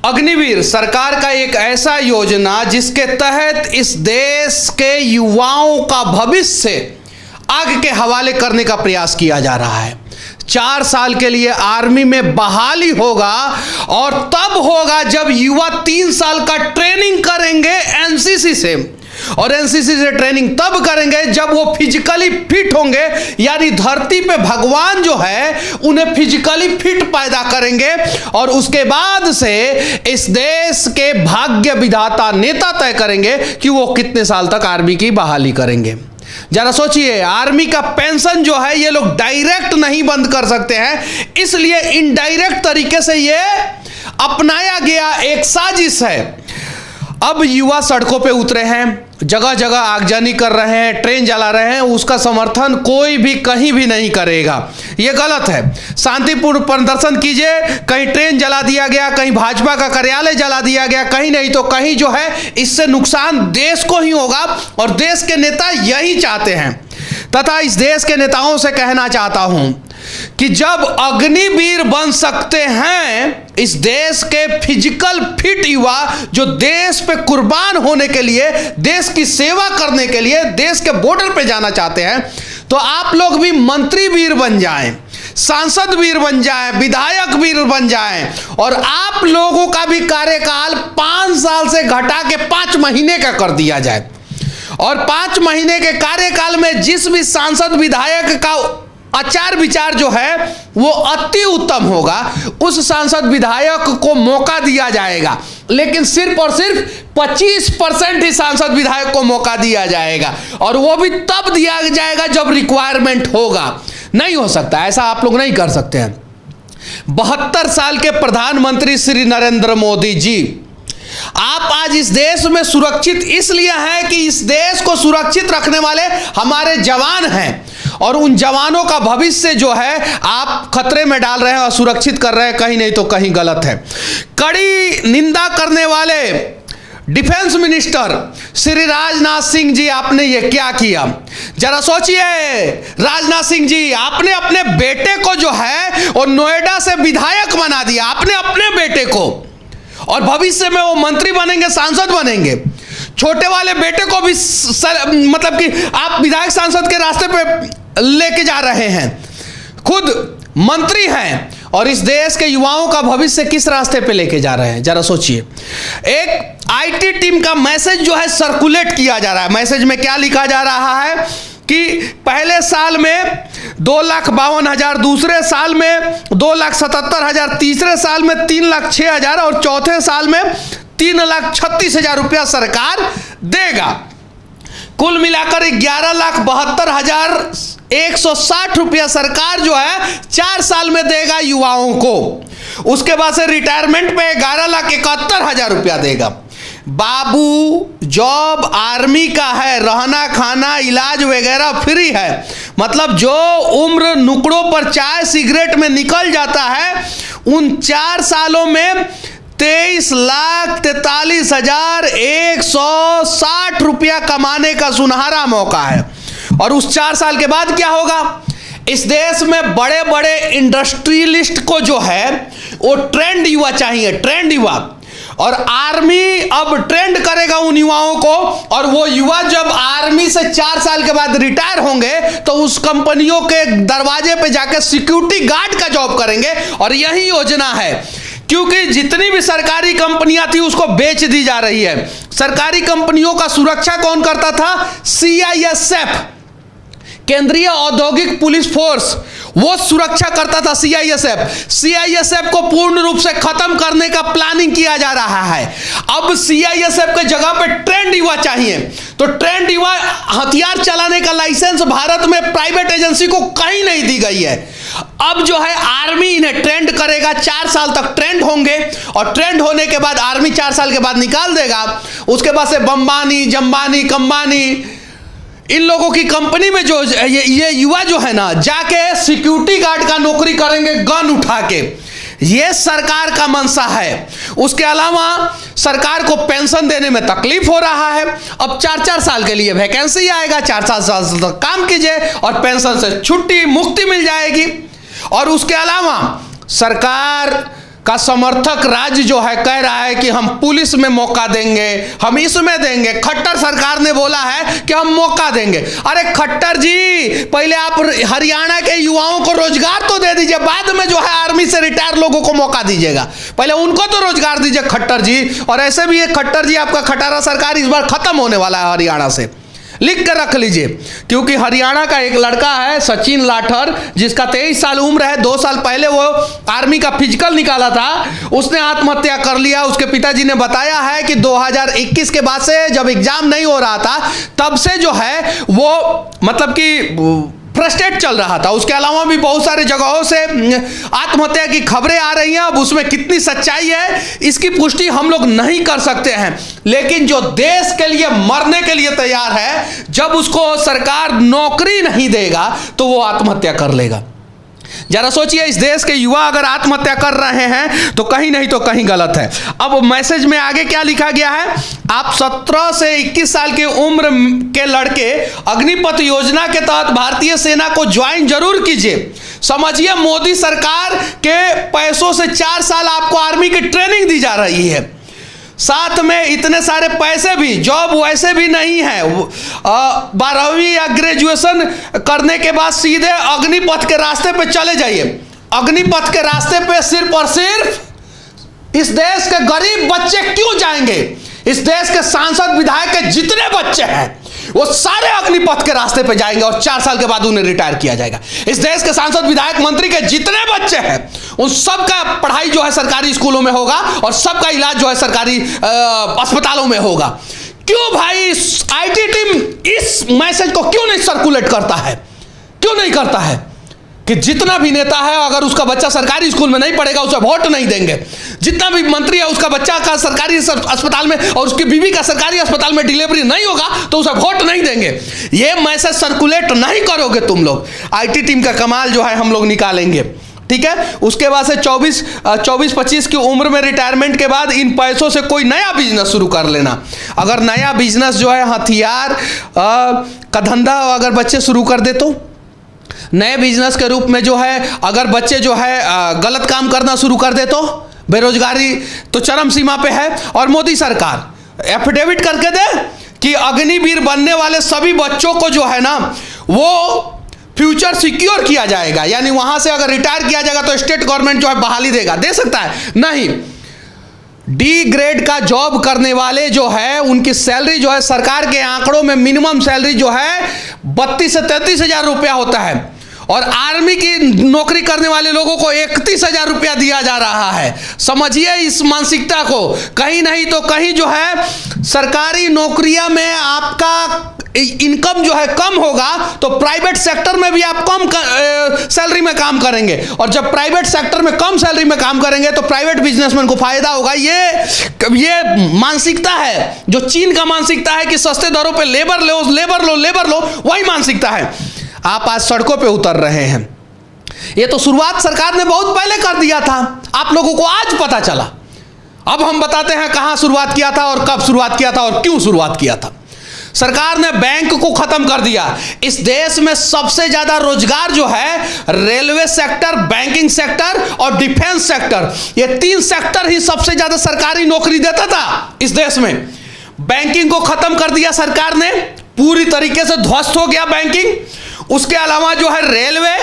अग्निवीर सरकार का एक ऐसा योजना जिसके तहत इस देश के युवाओं का भविष्य आग के हवाले करने का प्रयास किया जा रहा है। 4 साल के लिए आर्मी में बहाली होगा और तब होगा जब युवा 3 साल का ट्रेनिंग करेंगे एनसीसी से, और एनसीसी से ट्रेनिंग तब करेंगे जब वो फिजिकली फिट होंगे, यानी धरती पे भगवान जो है उन्हें फिजिकली फिट पैदा करेंगे और उसके बाद से इस देश के भाग्य विधाता नेता तय करेंगे कि वो कितने साल तक आर्मी की बहाली करेंगे। जरा सोचिए, आर्मी का पेंशन जो है ये लोग डायरेक्ट नहीं बंद कर सकते हैं, इसलिए इनडायरेक्ट तरीके से ये अपनाया गया एक साजिश है। अब युवा सड़कों पे उतरे हैं, जगह जगह आगजनी कर रहे हैं, ट्रेन जला रहे हैं, उसका समर्थन कोई भी कहीं भी नहीं करेगा, ये गलत है। शांतिपूर्ण प्रदर्शन कीजिए, कहीं ट्रेन जला दिया गया, कहीं भाजपा का कार्यालय जला दिया गया, कहीं नहीं तो कहीं जो है इससे नुकसान देश को ही होगा और देश के नेता यही चाहते हैं। तथा इस देश के नेताओं से कहना चाहता हूं कि जब अग्निवीर बन सकते हैं इस देश के फिजिकल फिट युवा जो देश पे कुर्बान होने के लिए, देश की सेवा करने के लिए देश के बॉर्डर पे जाना चाहते हैं, तो आप लोग भी मंत्री वीर बन जाएं, सांसद वीर बन जाएं, विधायक वीर बन जाएं और आप लोगों का भी कार्यकाल 5 साल से घटा के 5 महीने का कर दिया जाए और 5 महीने के कार्यकाल में जिस भी सांसद विधायक का आचार विचार जो है वो अति उत्तम होगा, उस सांसद विधायक को मौका दिया जाएगा, लेकिन सिर्फ और सिर्फ 25% ही सांसद विधायक को मौका दिया जाएगा और वो भी तब दिया जाएगा जब रिक्वायरमेंट होगा। नहीं हो सकता, ऐसा आप लोग नहीं कर सकते हैं। 72 साल के प्रधानमंत्री श्री नरेंद्र मोदी जी, आप आज इस देश में सुरक्षित इसलिए हैं कि इस देश को सुरक्षित रखने वाले हमारे जवान हैं और उन जवानों का भविष्य जो है आप खतरे में डाल रहे हैं और सुरक्षित कर रहे हैं, कहीं नहीं तो कहीं गलत है। कड़ी निंदा करने वाले डिफेंस मिनिस्टर श्री राजनाथ सिंह जी, आपने ये क्या किया? जरा सोचिए, राजनाथ सिंह जी आपने अपने बेटे को जो है और नोएडा से विधायक बना दिया, आपने अपने बेटे को, और भविष्य में वो मंत्री बनेंगे, सांसद बनेंगे। छोटे वाले बेटे को भी मतलब कि आप विधायक सांसद के रास्ते पे लेके जा रहे हैं, खुद मंत्री हैं और इस देश के युवाओं का भविष्य किस रास्ते पे लेके जा रहे हैं? जरा सोचिए। एक आईटी टीम का मैसेज जो है सर्कुलेट किया जा रहा है। मैसेज में क्या लिखा जा रहा है कि पहले साल में 2,52,000, दूसरे साल में 2,77,000, तीसरे साल में 3,06,000 और चौथे साल में 3,36,000 रुपया सरकार देगा। कुल मिलाकर 11,72,160 रुपया सरकार जो है 4 साल में देगा युवाओं को। उसके बाद से रिटायरमेंट पे 11,71,000 रुपया देगा। बाबू जॉब आर्मी का है, रहना खाना इलाज वगैरह फ्री है, मतलब जो उम्र नुकड़ों पर चाय सिगरेट में निकल जाता है उन 4 सालों में 23,43,160 रुपया कमाने का सुनहरा मौका है। और उस 4 साल के बाद क्या होगा? इस देश में बड़े बड़े इंडस्ट्रियलिस्ट को जो है वो ट्रेंड युवा चाहिए, ट्रेंड युवा, और आर्मी अब ट्रेंड करेगा उन युवाओं को और वो युवा जब आर्मी से 4 साल के बाद रिटायर होंगे तो उस कंपनियों के दरवाजे पे जाकर सिक्योरिटी गार्ड का जॉब करेंगे। और यही योजना है, क्योंकि जितनी भी सरकारी कंपनियां थी उसको बेच दी जा रही है। सरकारी कंपनियों का सुरक्षा कौन करता था? CISF, केंद्रीय औद्योगिक पुलिस फोर्स, वो सुरक्षा करता था। CISF को पूर्ण रूप से खत्म करने का प्लानिंग किया जा रहा है। अब CISF के जगह पे ट्रेंड युवा चाहिए, तो ट्रेंड युवा हथियार चलाने का लाइसेंस भारत में प्राइवेट एजेंसी को कहीं नहीं दी गई है। अब जो है आर्मी इन्हें ट्रेंड करेगा, 4 साल तक ट्रेंड होंगे और ट्रेंड होने के बाद आर्मी 4 साल के बाद निकाल देगा। उसके बाद से बम्बानी, जम्बानी, कंबानी, इन लोगों की कंपनी में जो ये युवा जो है ना जाके सिक्योरिटी गार्ड का नौकरी करेंगे गन उठा के। ये सरकार का मंशा है। उसके अलावा सरकार को पेंशन देने में तकलीफ हो रहा है। अब 4-4 साल के लिए वैकेंसी आएगा, 4 साल तक काम कीजिए और पेंशन से छुट्टी मुक्ति मिल जाएगी। और उसके अलावा सरकार का समर्थक राज्य जो है कह रहा है कि हम पुलिस में मौका देंगे, हम इसमें देंगे। खट्टर सरकार ने बोला है कि हम मौका देंगे। अरे खट्टर जी, पहले आप हरियाणा के युवाओं को रोजगार तो दे दीजिए, बाद में जो है आर्मी से रिटायर लोगों को मौका दीजिएगा। पहले उनको तो रोजगार दीजिए खट्टर जी। और ऐसे भी ये खट्टर जी, आपका खटारा सरकार इस बार खत्म होने वाला है हरियाणा से, लिख कर रख लीजिए। क्योंकि हरियाणा का एक लड़का है सचिन लाठर, जिसका 23 साल उम्र है, 2 साल पहले वो आर्मी का फिजिकल निकाला था, उसने आत्महत्या कर लिया। उसके पिताजी ने बताया है कि 2021 के बाद से, जब एग्जाम नहीं हो रहा था, तब से जो है वो मतलब कि फ्रस्ट्रेट चल रहा था। उसके अलावा भी बहुत सारे जगहों से आत्महत्या की खबरें आ रही हैं। अब उसमें कितनी सच्चाई है इसकी पुष्टि हम लोग नहीं कर सकते हैं, लेकिन जो देश के लिए मरने के लिए तैयार है, जब उसको सरकार नौकरी नहीं देगा तो वो आत्महत्या कर लेगा। जरा सोचिए, इस देश के युवा अगर आत्महत्या कर रहे हैं तो कहीं नहीं तो कहीं गलत है। अब मैसेज में आगे क्या लिखा गया है, आप 17 से 21 साल की उम्र के लड़के अग्निपथ योजना के तहत भारतीय सेना को ज्वाइन जरूर कीजिए। समझिए, मोदी सरकार के पैसों से 4 साल आपको आर्मी की ट्रेनिंग दी जा रही है, साथ में इतने सारे पैसे भी, जॉब वैसे भी नहीं है। 12वीं या ग्रेजुएशन करने के बाद सीधे अग्निपथ के रास्ते पे चले जाइए। अग्निपथ के रास्ते पे सिर्फ और सिर्फ इस देश के गरीब बच्चे क्यों जाएंगे? इस देश के सांसद विधायक के जितने बच्चे हैं वो सारे अग्निपथ के रास्ते पे जाएंगे और 4 साल के बाद उन्हें रिटायर किया जाएगा। इस देश के सांसद विधायक मंत्री के जितने बच्चे हैं उन सबका पढ़ाई जो है सरकारी स्कूलों में होगा और सबका इलाज जो है सरकारी अस्पतालों में होगा। क्यों भाई आईटी टीम इस मैसेज को क्यों नहीं सर्कुलेट करता है? क्यों नहीं करता है कि जितना भी नेता है, अगर उसका बच्चा सरकारी स्कूल में नहीं पढ़ेगा उसे वोट नहीं देंगे। जितना भी मंत्री है, उसका बच्चा का सरकारी अस्पताल में और उसकी बीवी का सरकारी अस्पताल में डिलीवरी नहीं होगा तो उसे वोट नहीं देंगे। ये मैसेज सर्कुलेट नहीं करोगे तुम लोग, आईटी टीम का कमाल जो है हम लोग निकालेंगे। ठीक है, उसके बाद से 24-25 की उम्र में रिटायरमेंट के बाद इन पैसों से कोई नया बिजनेस शुरू कर लेना। अगर नया बिजनेस जो है हथियार का धंधा अगर बच्चे शुरू कर दे तो, नए बिजनेस के रूप में जो है अगर बच्चे जो है गलत काम करना शुरू कर दे तो, बेरोजगारी तो चरम सीमा पे है। और मोदी सरकार एफिडेविट करके दे कि अग्निवीर बनने वाले सभी बच्चों को जो है ना वो फ्यूचर सिक्योर किया जाएगा, यानी वहां से अगर रिटायर किया जाएगा तो स्टेट गवर्नमेंट जो है बहाली देगा। दे सकता है? नहीं। डी ग्रेड का जॉब करने वाले जो है उनकी सैलरी जो है सरकार के आंकड़ों में मिनिमम सैलरी जो है 32 से 33 हजार रुपया होता है, और आर्मी की नौकरी करने वाले लोगों को 31,000 रुपया दिया जा रहा है। समझिए इस मानसिकता को। कहीं नहीं तो कहीं जो है सरकारी नौकरियां में आपका इनकम जो है कम होगा तो प्राइवेट सेक्टर में भी आप कम सैलरी में काम करेंगे, और जब प्राइवेट सेक्टर में कम सैलरी में काम करेंगे तो प्राइवेट बिजनेसमैन को फायदा होगा। ये मानसिकता है जो चीन का मानसिकता है कि सस्ते दरों पे लेबर लो, वही मानसिकता है। आप आज सड़कों पे उतर रहे हैं। ये तो शुरुआत सरकार ने बहुत पहले कर दिया था, आप लोगों को आज पता चला। अब हम बताते हैं कहां शुरुआत किया था और कब शुरुआत किया था और क्यों शुरुआत किया था। सरकार ने बैंक को खत्म कर दिया। इस देश में सबसे ज्यादा रोजगार जो है रेलवे सेक्टर, बैंकिंग सेक्टर और डिफेंस सेक्टर, ये 3 सेक्टर ही सबसे ज्यादा सरकारी नौकरी देता था इस देश में। बैंकिंग को खत्म कर दिया सरकार ने, पूरी तरीके से ध्वस्त हो गया बैंकिंग। उसके अलावा जो है रेलवे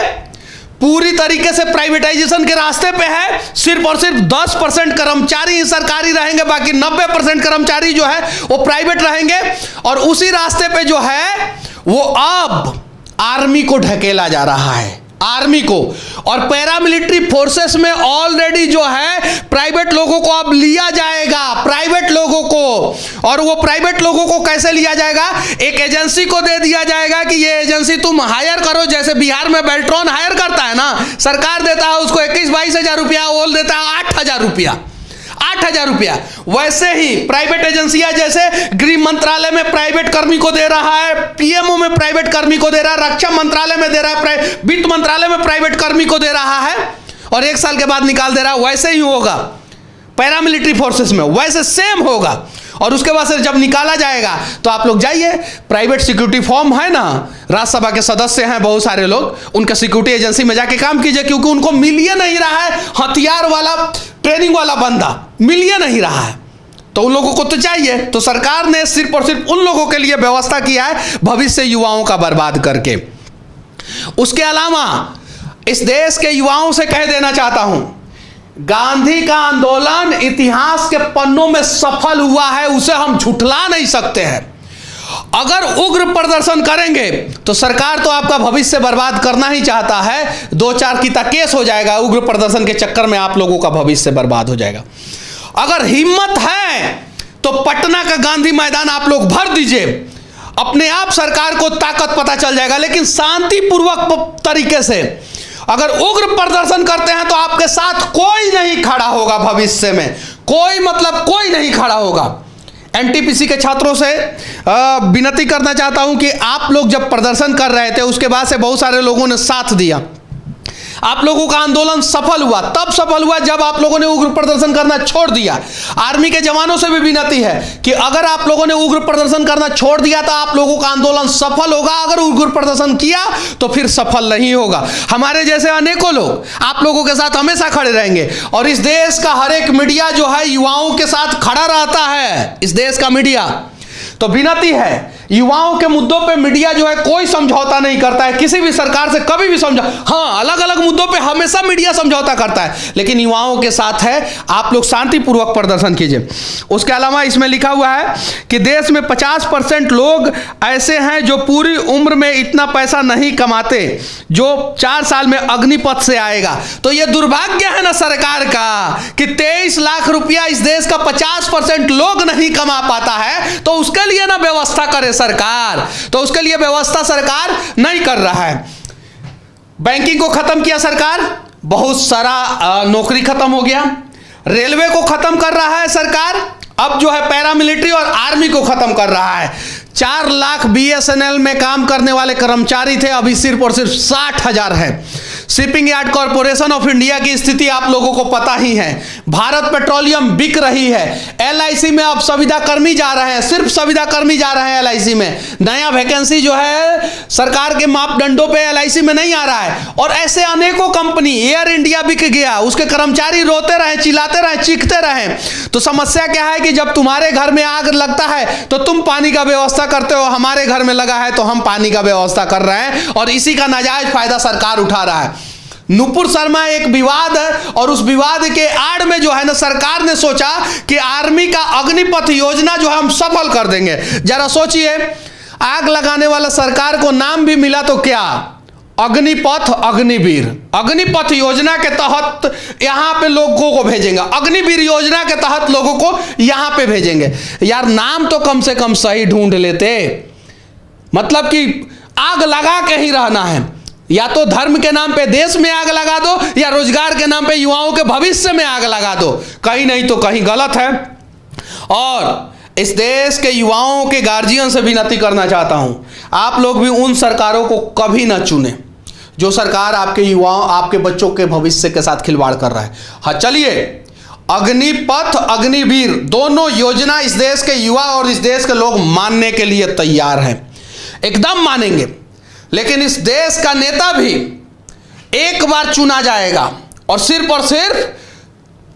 पूरी तरीके से प्राइवेटाइजेशन के रास्ते पे है। सिर्फ और सिर्फ 10% कर्मचारी ही सरकारी रहेंगे, बाकी 90% कर्मचारी जो है वो प्राइवेट रहेंगे। और उसी रास्ते पे जो है वो अब आर्मी को ढकेला जा रहा है, आर्मी को। और पैरामिलिट्री फोर्सेस में ऑलरेडी जो है प्राइवेट लोगों को अब लिया जाएगा, प्राइवेट लोगों को। और वो प्राइवेट लोगों को कैसे लिया जाएगा? एक एजेंसी को दे दिया जाएगा कि ये एजेंसी तुम हायर करो, जैसे बिहार में बेल्ट्रॉन हायर करता है ना, सरकार देता है उसको 21-22 हजार रुपया, वो देता है 8,000 रुपया, 8,000 रुपया। वैसे ही प्राइवेट एजेंसियां, जैसे गृह मंत्रालय में प्राइवेट कर्मी को दे रहा है, पीएमओ में प्राइवेट कर्मी को दे रहा है, रक्षा मंत्रालय में दे रहा है, वित्त मंत्रालय में प्राइवेट कर्मी को दे रहा है, और 1 साल के बाद निकाल दे रहा है। वैसे ही होगा पैरामिलिट्री फोर्सेस में, वैसे सेम होगा। और उसके बाद से जब निकाला जाएगा तो आप लोग जाइए, प्राइवेट सिक्योरिटी फर्म है ना, राज्यसभा के सदस्य हैं बहुत सारे लोग, उनका सिक्योरिटी एजेंसी में जाके काम कीजिए, क्योंकि उनको मिल ही नहीं रहा है हथियार वाला ट्रेनिंग वाला बंदा मिल ही नहीं रहा है, तो उन लोगों को तो चाहिए। तो सरकार ने सिर्फ और सिर्फ उन लोगों के लिए व्यवस्था किया है भविष्य युवाओं का बर्बाद करके। उसके अलावा इस देश के युवाओं से कह देना चाहता हूं, गांधी का आंदोलन इतिहास के पन्नों में सफल हुआ है, उसे हम झुठला नहीं सकते हैं। अगर उग्र प्रदर्शन करेंगे तो सरकार तो आपका भविष्य बर्बाद करना ही चाहता है, 2-4 की केस हो जाएगा, उग्र प्रदर्शन के चक्कर में आप लोगों का भविष्य बर्बाद हो जाएगा। अगर हिम्मत है तो पटना का गांधी मैदान आप लोग भर दीजिए, अपने आप सरकार को ताकत पता चल जाएगा। लेकिन शांतिपूर्वक तरीके से अगर उग्र प्रदर्शन करते हैं तो आपके साथ कोई नहीं खड़ा होगा, भविष्य में कोई मतलब कोई नहीं खड़ा होगा। एनटीपीसी के छात्रों से विनती करना चाहता हूं कि आप लोग जब प्रदर्शन कर रहे थे उसके बाद से बहुत सारे लोगों ने साथ दिया, आप लोगों का आंदोलन सफल हुआ, तब सफल हुआ जब आप लोगों ने उग्र प्रदर्शन करना छोड़ दिया। आर्मी के जवानों से भी विनती है कि अगर आप लोगों ने उग्र प्रदर्शन करना छोड़ दिया तो आप लोगों का आंदोलन सफल होगा, अगर उग्र प्रदर्शन किया तो फिर सफल नहीं होगा। हमारे जैसे अनेकों लोग आप लोगों के साथ हमेशा खड़े रहेंगे और इस देश का हर एक मीडिया जो है युवाओं के साथ खड़ा रहता है, इस देश का मीडिया। तो विनती है, युवाओं के मुद्दों पे मीडिया जो है कोई समझौता नहीं करता है, किसी भी सरकार से कभी भी हाँ, अलग अलग मुद्दों पे हमेशा मीडिया समझौता करता है, लेकिन युवाओं के साथ है। आप लोग शांतिपूर्वक प्रदर्शन कीजिए। उसके अलावा इसमें लिखा हुआ है कि देश में 50% लोग ऐसे हैं जो पूरी उम्र में इतना पैसा नहीं कमाते जो 4 साल में अग्निपथ से आएगा। तो यह दुर्भाग्य है ना सरकार का कि 23 लाख रुपया इस देश का 50% लोग नहीं कमा पाता है, तो उसके लिए ना व्यवस्था करे सरकार, तो उसके लिए व्यवस्था सरकार नहीं कर रहा है। बैंकिंग को खत्म किया सरकार, बहुत सारा नौकरी खत्म हो गया। रेलवे को खत्म कर रहा है सरकार, अब जो है पैरामिलिट्री और आर्मी को खत्म कर रहा है। 4 लाख बीएसएनएल में काम करने वाले कर्मचारी थे, अभी सिर्फ और सिर्फ 60,000 है। Shipping yard corporation of India की स्थिति आप लोगों को पता ही है। भारत पेट्रोलियम बिक रही है। एलआईसी में अब संविदा कर्मी जा रहे हैं, सिर्फ संविदा कर्मी जा रहे हैं एलआईसी में। नया वैकेंसी जो है सरकार के मापदंडों पे एलआईसी में नहीं आ रहा है। और ऐसे अनेकों कंपनी, एयर इंडिया बिक गया, उसके कर्मचारी रोते रहे, चिल्लाते रहे, चीखते रहे। तो समस्या क्या है कि जब तुम्हारे घर में आग लगता है तो तुम पानी का व्यवस्था करते हो, हमारे घर में लगा है तो हम पानी का व्यवस्था कर रहे हैं, और इसी का नाजायज फायदा सरकार उठा रहा है। नुपुर शर्मा एक विवाद है, और उस विवाद के आड़ में जो है ना सरकार ने सोचा कि आर्मी का अग्निपथ योजना जो है हम सफल कर देंगे। जरा सोचिए, आग लगाने वाला सरकार को नाम भी मिला तो क्या, अग्निपथ अग्निवीर। अग्निपथ योजना के तहत यहां पे लोगों को भेजेंगे, अग्निवीर योजना के तहत लोगों को यहां पे भेजेंगे। यार नाम तो कम से कम सही ढूंढ लेते, मतलब कि आग लगा के ही रहना है। या तो धर्म के नाम पे देश में आग लगा दो, या रोजगार के नाम पे युवाओं के भविष्य में आग लगा दो, कहीं नहीं तो कहीं गलत है। और इस देश के युवाओं के गार्जियन से विनती करना चाहता हूं, आप लोग भी उन सरकारों को कभी ना चुने जो सरकार आपके युवाओं, आपके बच्चों के भविष्य के साथ खिलवाड़ कर रहा है। हाँ चलिए, अग्निपथ अग्निवीर दोनों योजना इस देश के युवा और इस देश के लोग मानने के लिए तैयार हैं, एकदम मानेंगे। लेकिन इस देश का नेता भी एक बार चुना जाएगा और सिर्फ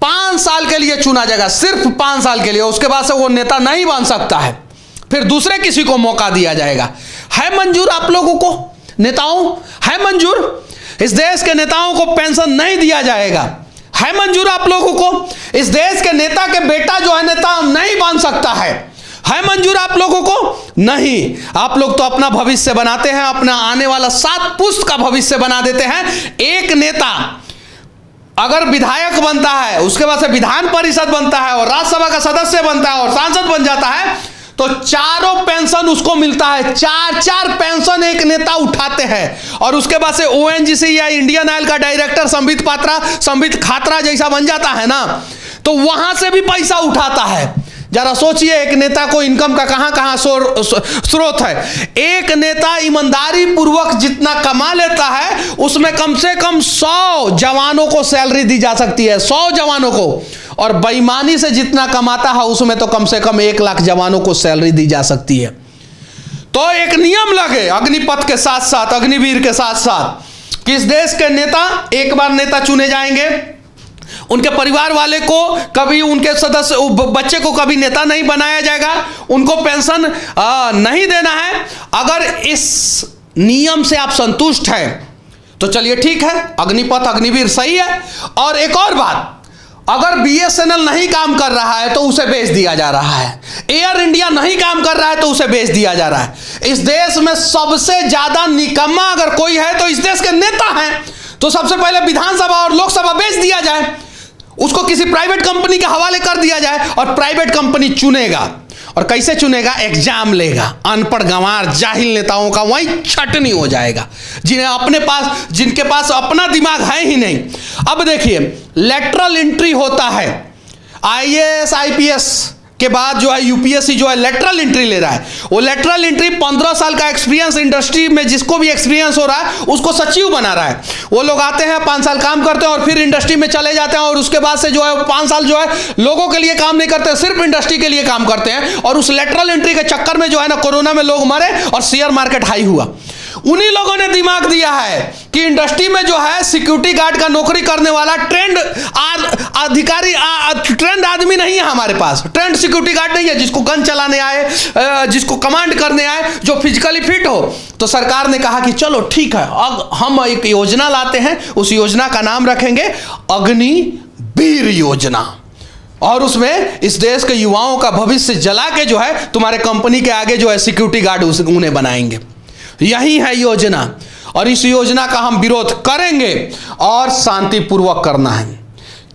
5 साल के लिए चुना जाएगा, सिर्फ 5 साल के लिए। उसके बाद से वो नेता नहीं बन सकता है, फिर दूसरे किसी को मौका दिया जाएगा। है मंजूर आप लोगों को, नेताओं है मंजूर? इस देश के नेताओं को पेंशन नहीं दिया जाएगा, है मंजूर आप लोगों को? इस देश के नेता के बेटा जो है नेता नहीं बन सकता है मंजूर आप लोगों को? नहीं। आप लोग तो अपना भविष्य बनाते हैं, अपना आने वाला 7 पुश्त का भविष्य बना देते हैं। एक नेता अगर विधायक बनता है, उसके बाद से विधान परिषद बनता है और राज्यसभा का सदस्य बनता है और सांसद बन जाता है, तो 4 पेंशन उसको मिलता है। 4 पेंशन एक नेता उठाते हैं। और उसके बाद से ओएनजीसी या इंडियन ऑयल का डायरेक्टर संबित खात्रा जैसा बन जाता है ना, तो वहां से भी पैसा उठाता है। जरा सोचिए, एक नेता को इनकम का कहां स्रोत है। एक नेता ईमानदारी पूर्वक जितना कमा लेता है उसमें कम से कम 100 जवानों को सैलरी दी जा सकती है, 100 जवानों को। और बेईमानी से जितना कमाता है उसमें तो कम से कम 1 लाख जवानों को सैलरी दी जा सकती है। तो एक नियम लगे अग्निपथ के साथ साथ, अग्निवीर के साथ साथ, कि इस देश के नेता एक बार नेता चुने जाएंगे, उनके परिवार वाले को कभी, उनके सदस्य बच्चे को कभी नेता नहीं बनाया जाएगा, उनको पेंशन नहीं देना है। अगर इस नियम से आप संतुष्ट हैं तो चलिए ठीक है, अग्निपथ अग्निवीर सही है। और एक और बात, अगर बीएसएनएल नहीं काम कर रहा है तो उसे बेच दिया जा रहा है, एयर इंडिया नहीं काम कर रहा है तो उसे बेच दिया जा रहा है। इस देश में सबसे ज्यादा निकम्मा अगर कोई है तो इस देश के नेता हैं। तो सबसे पहले विधानसभा और लोकसभा बेच दिया जाए, उसको किसी प्राइवेट कंपनी के हवाले कर दिया जाए और प्राइवेट कंपनी चुनेगा। और कैसे चुनेगा? एग्जाम लेगा। अनपढ़ गंवार जाहिल नेताओं का वही छटनी हो जाएगा, जिनके पास अपना दिमाग है ही नहीं। अब देखिए, लेटरल एंट्री होता है, आईएएस आईपीएस के बाद जो है यूपीएससी जो है लेटरल एंट्री ले रहा है। वो लेटरल एंट्री 15 साल का एक्सपीरियंस इंडस्ट्री में, जिसको भी एक्सपीरियंस हो रहा है उसको सचिव बना रहा है। वो लोग आते हैं, 5 साल काम करते हैं और फिर इंडस्ट्री में चले जाते हैं, और उसके बाद से जो है 5 साल जो है लोगों के लिए काम नहीं करते, सिर्फ इंडस्ट्री के लिए काम करते हैं। और उस लेटरल एंट्री के चक्कर में जो है ना, कोरोना में लोग मरे और शेयर मार्केट हाई हुआ। उन्हीं लोगों ने दिमाग दिया है कि इंडस्ट्री में जो है सिक्योरिटी गार्ड का नौकरी करने वाला ट्रेंड अधिकारी, ट्रेंड आदमी नहीं है हमारे पास, ट्रेंड सिक्योरिटी गार्ड नहीं है जिसको गन चलाने आए, जिसको कमांड करने आए, जो फिजिकली फिट हो। तो सरकार ने कहा कि चलो ठीक है, अब हम एक योजना लाते हैं, उस योजना का नाम रखेंगे अग्निवीर योजना, और उसमें इस देश के युवाओं का भविष्य जला के जो है तुम्हारे कंपनी के आगे जो है सिक्योरिटी गार्ड उन्हें बनाएंगे। यही है योजना, और इस योजना का हम विरोध करेंगे और शांतिपूर्वक करना है,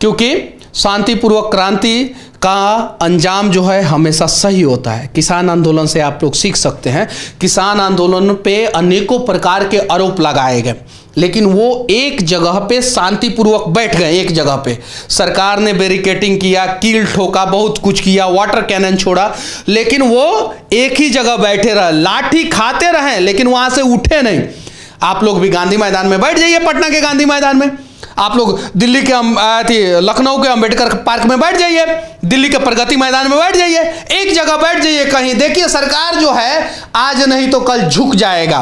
क्योंकि शांतिपूर्वक क्रांति का अंजाम जो है हमेशा सही होता है। किसान आंदोलन से आप लोग सीख सकते हैं। किसान आंदोलन पे अनेकों प्रकार के आरोप लगाए गए, लेकिन वो एक जगह पे शांतिपूर्वक बैठ गए। एक जगह पे सरकार ने बैरिकेटिंग किया, कील ठोका, बहुत कुछ किया, वाटर कैनन छोड़ा, लेकिन वो एक ही जगह बैठे रहे, लाठी खाते रहे, लेकिन वहां से उठे नहीं। आप लोग भी गांधी मैदान में बैठ जाइए, पटना के गांधी मैदान में, आप लोग दिल्ली के लखनऊ के अंबेडकर पार्क में बैठ जाइए, दिल्ली के प्रगति मैदान में बैठ जाइए, एक जगह बैठ जाइए कहीं। देखिए, सरकार जो है आज नहीं तो कल झुक जाएगा,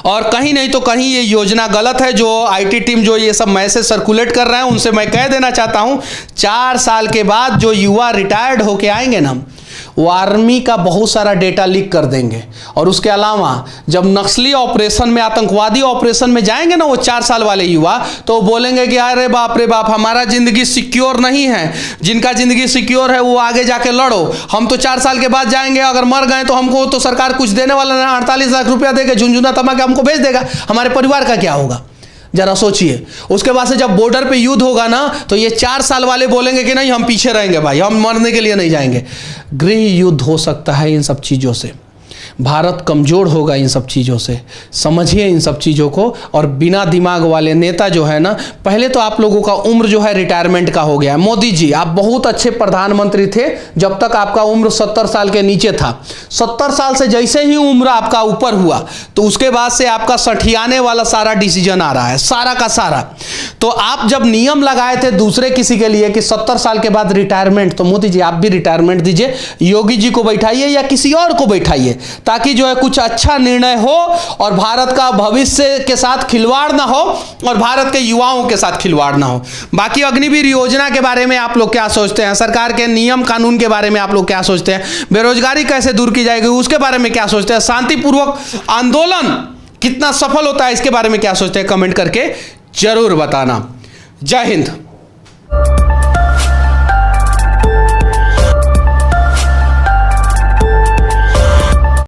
और कहीं नहीं तो कहीं ये योजना गलत है। जो आईटी टीम जो ये सब मैसेज सर्कुलेट कर रहे हैं, उनसे मैं कह देना चाहता हूं, 4 साल के बाद जो युवा रिटायर्ड होके आएंगे ना, वो आर्मी का बहुत सारा डेटा लीक कर देंगे। और उसके अलावा जब नक्सली ऑपरेशन में, आतंकवादी ऑपरेशन में जाएंगे ना वो 4 साल वाले युवा, तो बोलेंगे कि अरे बाप रे बाप, हमारा जिंदगी सिक्योर नहीं है, जिनका जिंदगी सिक्योर है वो आगे जाके लड़ो, हम तो 4 साल के बाद जाएंगे, अगर मर गए तो हमको तो सरकार कुछ देने वाला ना, 48 लाख रुपया देके झुंझुना थमा के हमको भेज देगा, हमारे परिवार का क्या होगा? जरा सोचिए। उसके बाद से जब बॉर्डर पे युद्ध होगा ना, तो ये 4 साल वाले बोलेंगे कि नहीं, हम पीछे रहेंगे भाई, हम मरने के लिए नहीं जाएंगे। गृह युद्ध हो सकता है इन सब चीज़ों से, भारत कमज़ोर होगा इन सब चीज़ों से। समझिए इन सब चीज़ों को। और बिना दिमाग वाले नेता जो है ना, पहले तो आप लोगों का उम्र जो है रिटायरमेंट का हो गया है। मोदी जी, आप बहुत अच्छे प्रधानमंत्री थे जब तक आपका उम्र 70 साल के नीचे था। 70 साल से जैसे ही उम्र आपका ऊपर हुआ, तो उसके बाद से आपका सठियाने वाला सारा डिसीजन आ रहा है, सारा का सारा। तो आप जब नियम लगाए थे दूसरे किसी के लिए कि 70 साल के बाद रिटायरमेंट, तो मोदी जी आप भी रिटायरमेंट दीजिए, योगी जी को बैठाइए या किसी और को बैठाइए, ताकि जो है कुछ अच्छा निर्णय हो और भारत का भविष्य के साथ खिलवाड़ ना हो और भारत के युवाओं के साथ खिलवाड़ ना हो। बाकी अग्निवीर योजना के बारे में आप लोग क्या सोचते हैं? सरकार के नियम कानून के बारे में आप लोग क्या सोचते हैं? बेरोजगारी कैसे दूर की जाएगी उसके बारे में क्या सोचते हैं? शांतिपूर्वक आंदोलन कितना सफल होता है इसके बारे में क्या सोचते हैं? कमेंट करके जरूर बताना। जय हिंद।